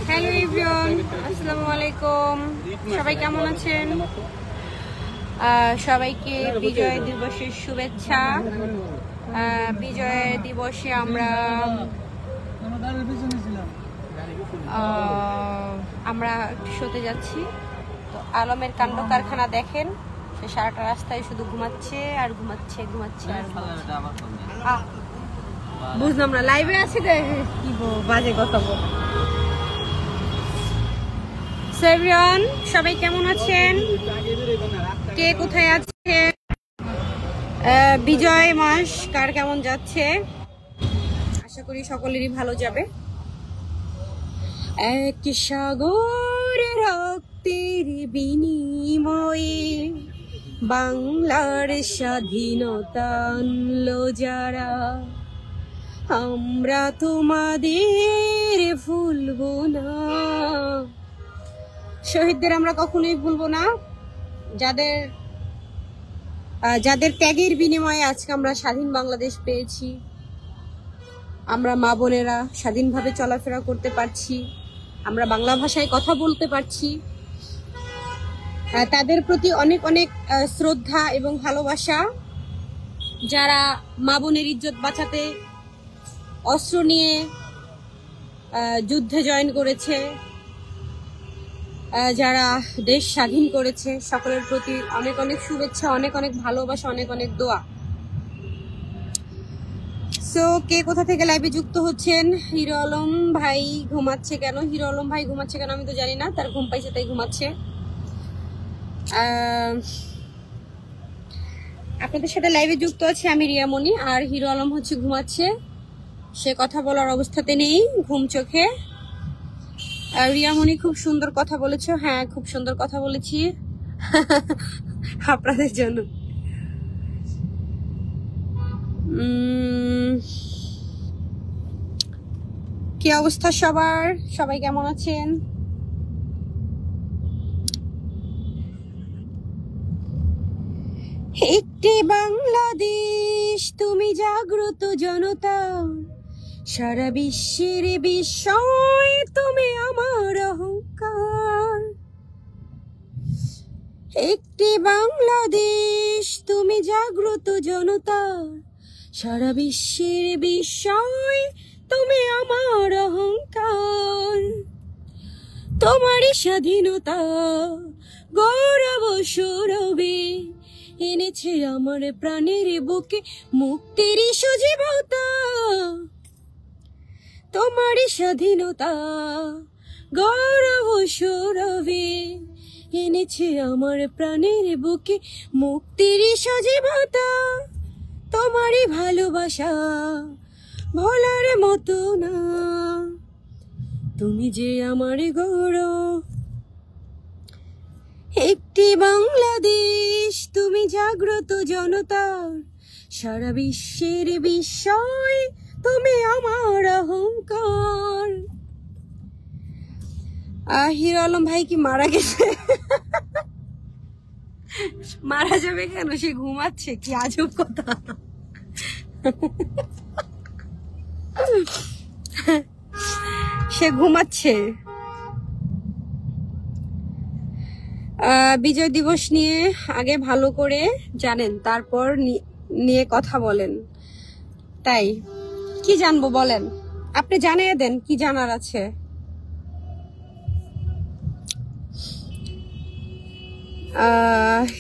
Hello everyone, আসসালামু আলাইকুম। সবাই কেমন আছেন? সবাইকে বিজয় দিবসের শুভেচ্ছা। বিজয় দিবসে আমরা শোতে যাচ্ছি। তো আলমের কাণ্ড কারখানা দেখেন, সে সারাটা রাস্তায় শুধু ঘুমাচ্ছে আর ঘুমাচ্ছে ঘুমাচ্ছে আর বুঝলাম না, লাইভে আছে কি বাজে কথা বল। এভরিওয়ান, সবাই কেমন আছেন? কে কোথায় আছে? বিজয় মাস কার কেমন যাচ্ছে? আশা করি সকলেরই ভালো যাবে। এক সাগর রক্তের বিনিময়ে বাংলার স্বাধীনতা আনলো যারা, আমরা তোমাদের ভুলবো না। শহীদদের আমরা কখনোই ভুলবো না, যাদের ত্যাগের বিনিময়ে আজকে আমরা স্বাধীন বাংলাদেশ পেয়েছি। আমরা মা বোনেরা স্বাধীনভাবে চলাফেরা করতে পারছি, আমরা বাংলা ভাষায় কথা বলতে পারছি। তাদের প্রতি অনেক অনেক শ্রদ্ধা এবং ভালোবাসা। যারা মা বোনের ইজ্জত বাঁচাতে অস্ত্র নিয়ে যুদ্ধে জয়েন করেছে, যারা দেশ স্বাধীন করেছে, সকলের প্রতি অনেক অনেক শুভেচ্ছা, অনেক অনেক ভালোবাসা, অনেক অনেক দোয়া। সো কে কোথা থেকে লাইভে যুক্ত হচ্ছেন? হিরো আলম ভাই ঘুমাচ্ছে কেন? হিরো আলম ভাই ঘুমাচ্ছে কেন আমি তো জানি না, তার ঘুম পাইছে তাই ঘুমাচ্ছে। আপনাদের সাথে লাইভে যুক্ত আছে আমি রিয়ামণি, আর হিরো আলম হচ্ছে ঘুমাচ্ছে, সে কথা বলার অবস্থাতে নেই, ঘুম চোখে। রিয়ামণি খুব সুন্দর কথা বলেছো। হ্যাঁ, খুব সুন্দর কথা বলেছি আপনাদের জন্য। কি অবস্থা সবার? সবাই কেমন আছেন? একটি বাংলাদেশ, তুমি জাগ্রত জনতা, সারা বিশ্বের বিস্ময়, তুমি আমার অহংকার। একটি বাংলাদেশ, তুমি জাগ্রত জনতা, সারা বিশ্বের বিস্ময়, তুমি আমার অহংকার। তোমারই স্বাধীনতা গৌরব সৌরভে এনেছে আমার প্রাণের বুকে মুক্তির সজীবতা। তোমারই স্বাধীনতা গৌরব সৌরভে এনেছে আমার প্রাণের বুকে মুক্তির সজীবতা। তোমারই ভালোবাসা ভোলার মতো না, তুমি যে আমার গৌরব। একটি বাংলাদেশ, তুমি জাগ্রত জনতার, সারা বিশ্বের বিস্ময়, তুমি আমার অহংকার। হিরো আলম ভাই কি মারা গেছে? মারা যাবে কেন? সে ঘুমাচ্ছে, কি আজব কথা। সে ঘুমাচ্ছে। বিজয় দিবস নিয়ে আগে ভালো করে জানেন, তারপর নিয়ে কথা বলেন। তাই কি জানবো বলেন? আপনি জানিয়ে দেন কি জানার আছে।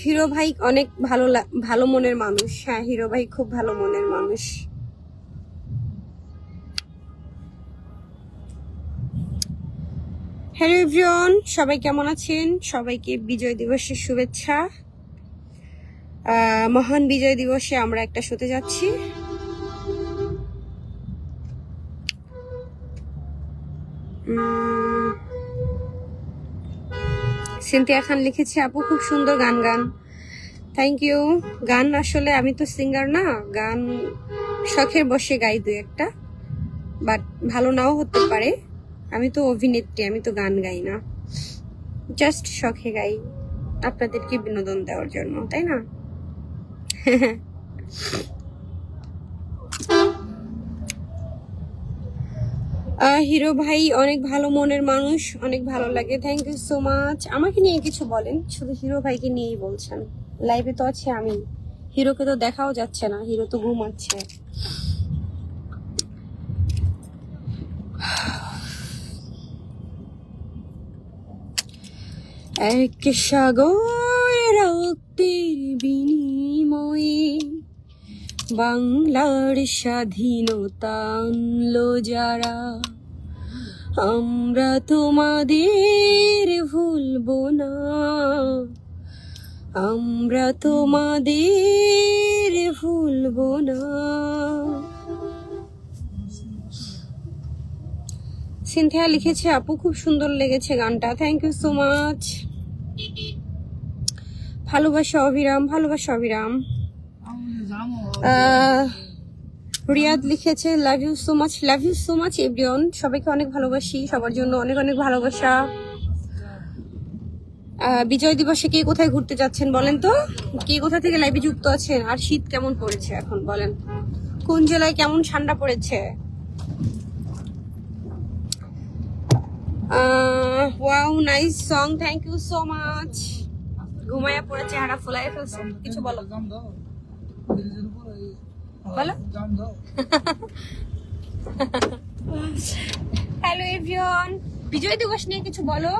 হিরো ভাই অনেক ভালো মনের মানুষ। হ্যাঁ, হিরো ভাই খুব ভালো মনের মানুষ। হ্যালো এভরিওয়ান, সবাই কেমন আছেন? সবাইকে বিজয় দিবসের শুভেচ্ছা। মহান বিজয় দিবসে আমরা একটা শোতে যাচ্ছি। সিনথিয়া খান লিখেছে, আপু খুব সুন্দর গান গান। Thank you. গান আসলে আমি তো সিঙ্গার না, গান শখের বসে গাই দুই একটা, বাট ভালো নাও হতে পারে। আমি তো অভিনেত্রী, আমি তো গান গাই না, জাস্ট শখে গাই আপনাদেরকে বিনোদন দেওয়ার জন্য, তাই না? হিরো ভাই অনেক ভালো মনের মানুষ, অনেক ভালো লাগে, থ্যাংক ইউ সো মাচ। আমাকে নিয়ে কিছু বলেন, শুধু হিরো ভাইকে নিয়েই বলছেন। লাইভে তো আছে আমি, হিরোকে তো দেখাও যাচ্ছে না, হিরো তো ঘুমাচ্ছে। এক সাগর রক্তের বিনিময়ে বাংলার স্বাধীনতা আনলো যারা, আমরা তোমাদের ভুলবো না, আমরা তোমাদের ভুলবো না। সিনথিয়া লিখেছে আপু খুব সুন্দর লেগেছে গানটা, থ্যাংক ইউ সো মাচ। ভালোবাসা অবিরাম, ভালোবাসা অবিরাম। রিয়াদ লিখেছে love you so much, love you so much everyone. সবাইকে অনেক ভালোবাসি, সবার জন্য অনেক অনেক ভালোবাসা। বিজয় দিবসে কে কোথায় ঘুরতে যাচ্ছেন বলেন তো, কে কোথা থেকে লাইভে যুক্ত আছেন? আর শীত কেমন পড়েছে এখন বলেন, কোন জেলায় কেমন ঠান্ডা পড়েছে? Wow nice song, thank you so much. ঘুমায়া পড়ে চেহারা ফুলাই ফেলছে, কিছু বলো বলো। হ্যালো এভরিওয়ান, বিজয় দিবস নিয়ে কিছু বলো।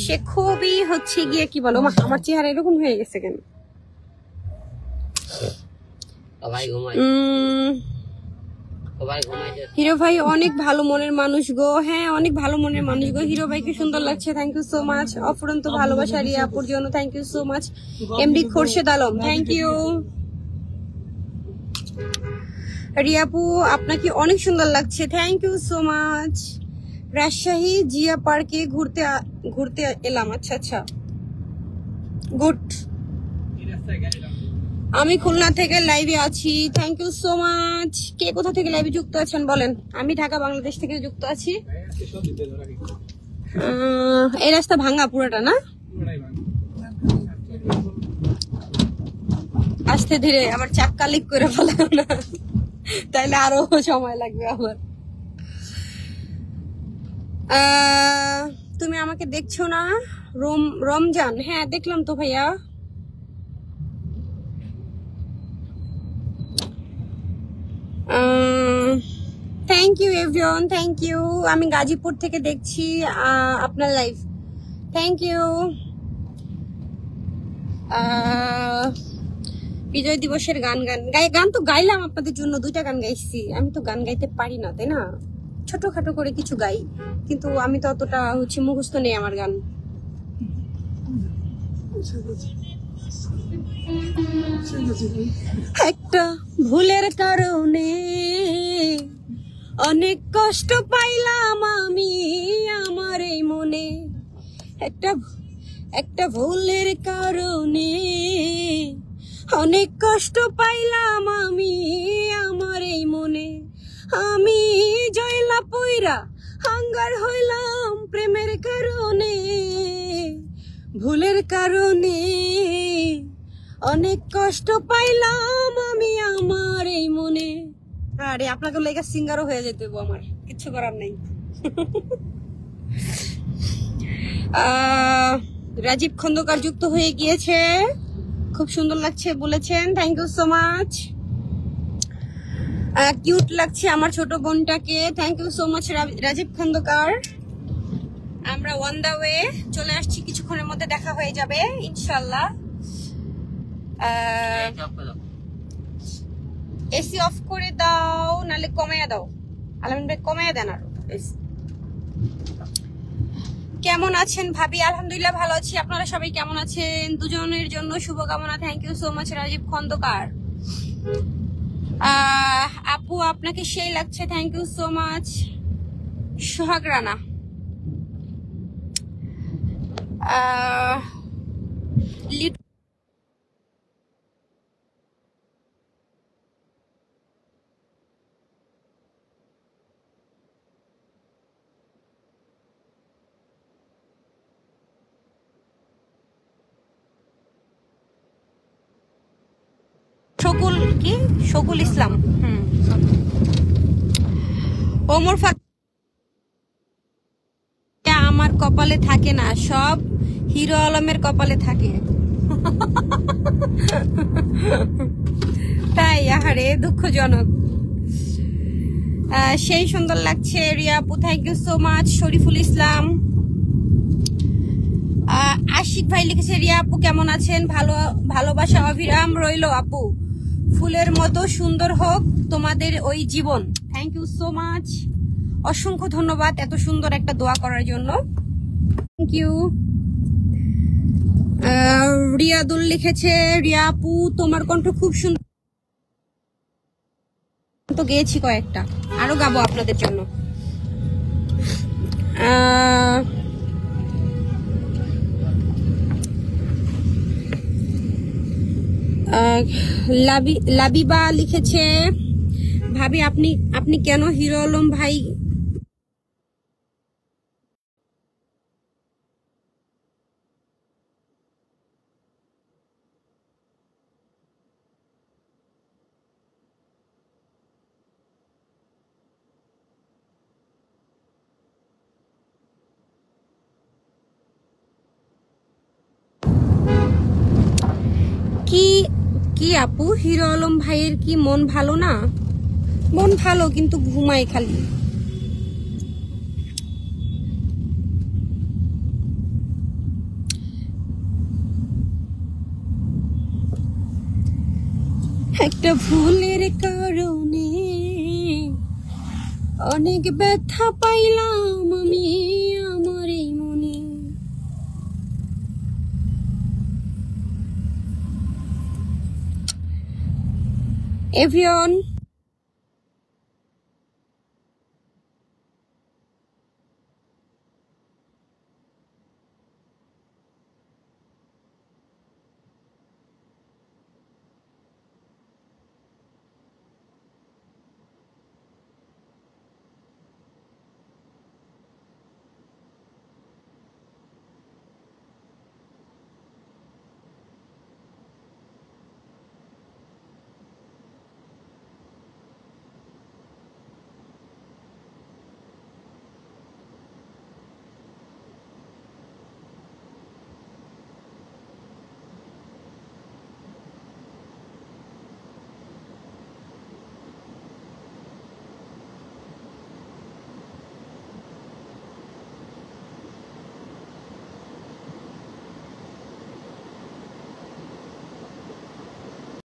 সে খুবই হচ্ছে গিয়ে কি বলো, আমার চেহারা এরকম হয়ে গেছে কেন? হিরো ভাই অনেক ভালো মনের মানুষ গো। হ্যাঁ অনেক ভালো মনের মানুষ গো। হিরো ভাইকে সুন্দর লাগছে, থ্যাংক ইউ সো মাচ। অফুরন্ত ভালোবাসা রিয়া আপুর জন্য, thank you so much. MD Khorshed Alam, thank you. রিয়াপু আপনাকে অনেক সুন্দর লাগছে, thank you so much. Rajshahi Zia পার্কে ঘুরতে এলাম, আচ্ছা আচ্ছা গুড। আমি খুলনা থেকে লাইভে আছি, থ্যাংক ইউ সো মাচ। কে কোথা থেকে লাইভে যুক্ত আছেন বলেন? আমি ঢাকা বাংলাদেশ থেকে যুক্ত আছি। এই রাস্তা ভাঙা পুরোটা না? আস্তে ধীরে, আমার চাক্কা লিক করে ফেলাম না, তাইলে আরো সময় লাগবে আমার। তুমি আমাকে দেখছো না? রমজান, হ্যাঁ দেখলাম তো ভাইয়া। Thank you everyone, thank you. আমি গাজীপুর থেকে দেখছি আপনার লাইভ, থ্যাংক ইউ। বিজয় দিবসের গান তো গাইলাম আপনাদের জন্য, 2টা গান গাইছি। আমি তো গান গাইতে পারি না, তাই না? ছোটখাটো করে কিছু গাই, কিন্তু আমি তো অতটা হচ্ছে মুখস্থ নেই আমার গান। একটা ভুলের কারণে অনেক কষ্ট পাইলাম আমি আমার এই মনে, একটা ভুলের কারণে অনেক কষ্ট পাইলাম আমি আমার এই মনে। আমি জয়লা পইরা হাঙ্গার হইলাম প্রেমের কারণে, ভুলের কারণে অনেক কষ্ট পাইলাম আমি আমার এই মনে। আরে আপনাকে লেগে সিঙ্গারও হয়ে যেতে আমার, কিচ্ছু করার নেই। রাজীব খন্দকার যুক্ত হয়ে গিয়েছে, খুব সুন্দর লাগছে বলেছেন, thank you so much. Cute লাগছে আমার ছোট বোনটাকে, thank you so much Rajib Khandakar. আমরা অন দা ওয়ে, চলে আসছি, কিছুক্ষণের মধ্যে দেখা হয়ে যাবে ইনশাল্লাহ। এসি অফ করে দাও, নালে কমাইয়া দাও। আলামিন ভাই কমাইয়া দেন আরো। কেমন আছেন ভাবি? আলহামদুলিল্লাহ ভালো আছি, আপনারা সবাই কেমন আছেন? দুজনের জন্য শুভকামনা, thank you so much Rajib Khandakar. আপু আপনাকে সেই লাগছে, thank you so much. Sohag Rana, Shakul কি শকুল ইসলাম। ওমর আমার কপালে থাকে না, সব হিরো আলমের কপালে থাকে। তাই আহারে দুঃখজনক। সেই সুন্দর লাগছে রিয়া আপু, thank you so much. Shariful Islam, Ashiq ভাই লিখেছে রিয়া আপু কেমন আছেন, ভালোবাসা অবিরাম রইল আপু, ফুলের মতো সুন্দর হোক তোমাদের ওই জীবন। থ্যাংক ইউ সো মাচ, অসংখ্য ধন্যবাদ এত সুন্দর একটা দোয়া করার জন্য। Thank you. রিয়াদুল লিখেছে রিয়া আপু তোমার কণ্ঠ খুব সুন্দর, তো গেয়েছি কয়েকটা, আরো গাবো আপনাদের জন্য। লাবিবা লিখেছে ভাবি আপনি কেন হিরো আলম ভাই কি আপু হিরো আলম ভাইয়ের কি মন ভালো না? মন ভালো কিন্তু ঘুমায় খালি। একটা ভুলের কারণে অনেক ব্যথা পাইলাম আমি আমার এই মনে। এভরিওয়ান